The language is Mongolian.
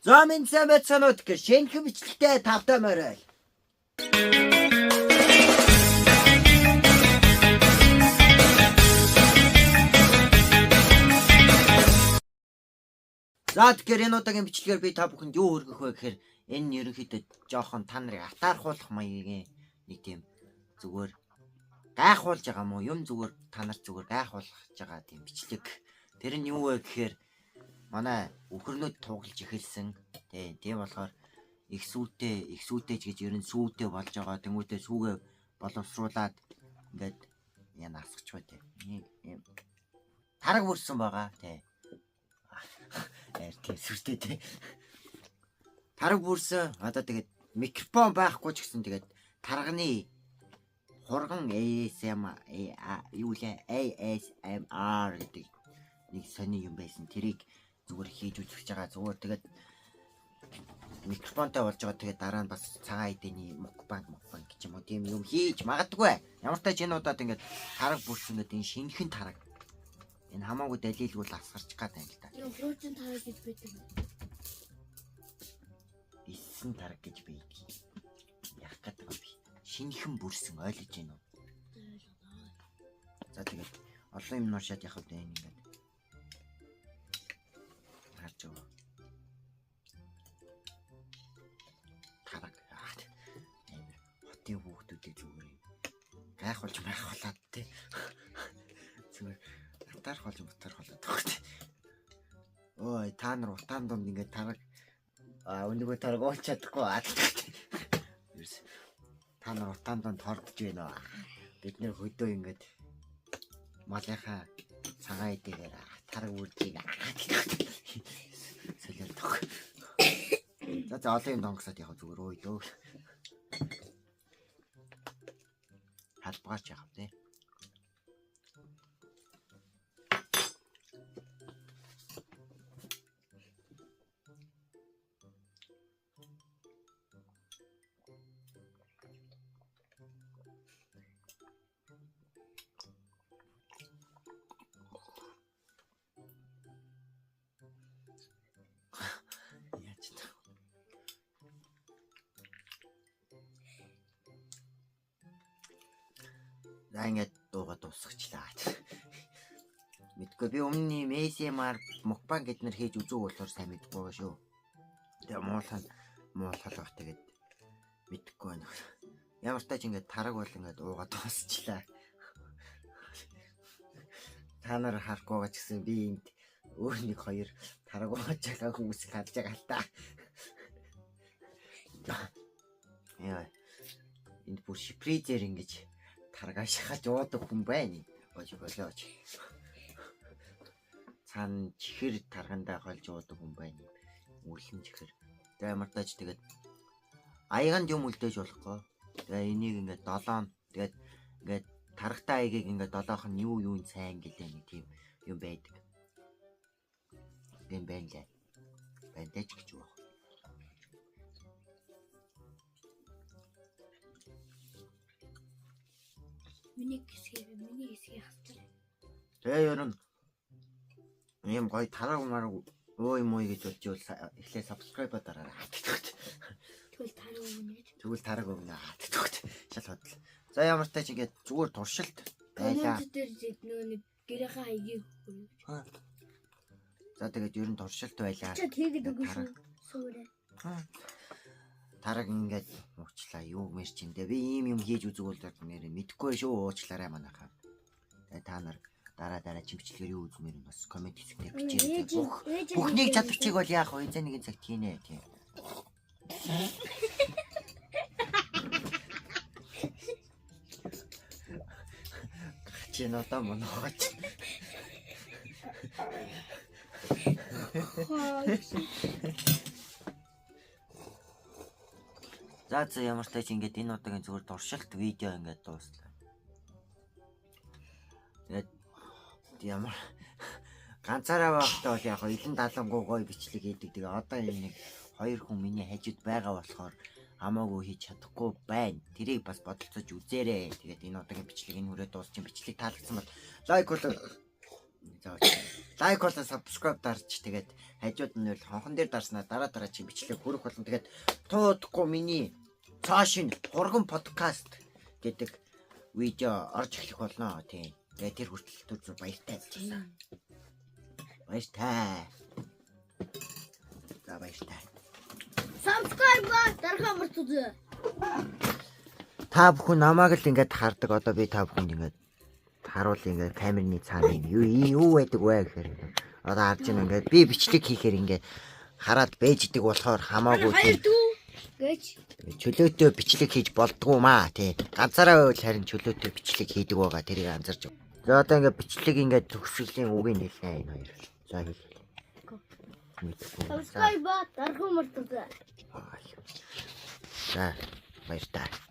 За минь сайн байцгаанууд гэх шинэхэн бичлэгтэй тавтай морой. За тэгэхээр энэ удаагийн бичлэгээр би та бүхэнд юу өргөх вэ гэхээр энэ ерөнхийдөө жоохон та нарыг атаархуулах маягийн нэг тийм зүгээр гайхуулж байгаа мó юм зүгээр та нар зүгээр гайхуулж байгаа тийм бичлэг. Тэр нь юу вэ гэхээр манай өхөрнөд тугалж эхэлсэн. Тийм болохоор их сүйтэйч гэж ер нь сүйтэй болж байгаа. Тэнгүүтээ сүүгээ боловсруулад ингээд яа насгач бай тийм. Тараг бүрсэн байгаа тийм. Тийм сүртэй тийм. Тараг бүрсэн. Одоо тэгээд микрофон байхгүй ч гэсэн тэгээд тарганы хурган ASMR юу лээ ASMR гэдэг нэг сони юм байсан. Тэрийг зүгээр хийж үзэж байгаа. Зүгээр тэгээд микрофонтой болж байгаа. Тэгээд дараа нь бас цагаан эдэний мукбанг гэж юм уу тийм юм хийж магадгүй. Ямар ч тач энэ удаад ингээд тараг бүрсэн гэдэг энэ шинэхэн тараг. Энэ хамаагүй далилгүй л асгарч гад байна л да. Юу флоужин тараг гэж байдаг. Исэн тараг гэж байдаг. Яах гэдэг юм бэ? Шинэхэн бүрсэн ойлгож байна уу? За тэгээд олон юм нуушаад явах вэ ингээд. Харж байгаа. Тараг. Хотын хүүхдүүдийг зүгээр гайхуулж байхуулаад тий. Зүгээр утаархолж төгт. Ой, та нар утаан донд ингээд тараг өнөөгөө тараг уулч чадахгүй ерөөс та нар утаан донд хордож байна. Бид нэр хөдөө ингээд малынхаа цагаан эдэгээр тараг үржийг солиодох. За олон юм донгосоод яг зүгээр ой дөө. Халбгаач яах вэ? За ингээд дуугаа дуусгачлаа. Мэдгүй би өмнө ASMR мукбанг гэд нэр хийж үзүү болохоор сайн мэдгүй байгаа шүү. Тэгээ муулахал бах тэгээд мэдгүй байна. Ямар ч тач ингээд тараг бол ингээд уугаа дуусчлаа. Та нар харахгүй байгаа ч гэсэн би энд өөр нэг хоёр тараг ууж байгаа хүмүүс харж байгаа л та. Яа. Энд бүр шипризер ингэж таргаа шахаж уудаг хүн байна. Болооч. Цаана чихэр таргандаа холж уудаг хүн байна. Үрлэн чихэр. Тэгээ ямар тач тэгээд аяганд юм үлдээж болохгүй. Тэгээ энийг ингээд 7 тэгээд ингээд тархтай аягийг ингээд 7-ох нь юу сайн гэлээ нэг тийм юм байдаг. Эм байна лээ. Бандаж гэж юу. Миний хэсгийг хавтар. Тэгээ ерөн юм гоё тараг мараг ой мой гэж бодж бол эхлээ subscribe дараарай. Тэгвэл тараг өгнө. Шал хотлоо. За ямар ч тач ингээд зүгээр туршилт байлаа. Нэг гэрээхээ хаягийг өгөө. За тэгээд ерөн туршилт байлаа. Тэгээд өгөө шүү. Тараг ингээд уучлаа юу мэр чиндээ би ийм юм хийж үзэг бол нэр мэдхгүй шүү уучлаарай манайхаа. Тэгээ та нар дараа чимчлэгээр юу үзмээр нь бас комент хэсгээр бичээрэй. Бүхнийг чадварчиг бол яах вэ? Эзэн нэгэн цагт хийнэ тийм. Чин одоо монооч. За ямар ч тач ингээд энэ удаагийн зүгээр туршилт видео ингээд дууслаа. Тэгээд ямар ганцаараа байхдаа бол яг илэн далангуу гоё бичлэг хийдэг. Тэгээ одоо энэ нэг хоёр хүн миний хажууд байгаа болохоор хамаагүй хийж чадахгүй байна. Тэрийг бас бодолцож үзээрэй. Тэгээд энэ удаагийн бичлэгийг хүрээ дуусчих. Бичлэг таалагдсан бол лайк болоо Лайк болон subscribe дарж тэгээд хажууд нь бол хонхон дээр дарснаа дараа чи бичлэг хүрэх болно. Тэгээд туудахгүй миний цаашин хурган подкаст гэдэг видео орж эхлэх болно. Тийм. Тэгээд тэр хүртэл түр баяртай ажилласан. Баяртай. За баяртай. Subscribe дарахаа мартаа. Та бүхэн намайг л ингээд хардаг. Одоо би та бүхэнд ингээд харуул ингээд камерны цаана юу байдаг вэ гэхээр одоо харж байна ингээд би бичлэг хийхээр ингээд хараад бэждэг болохоор хамаагүй гэж чөлөөтэй бичлэг хийж болдгоо маа тий ганцаараа байвал харин чөлөөтэй бичлэг хийдэг байгаа тэрийг анзарч байна. За одоо ингээд бичлэг ингээд төгсгөлийн үгийг хэлнэ энэ хоёр. За хэлээ. Subscribe дарахаа мартаа. За баяртай.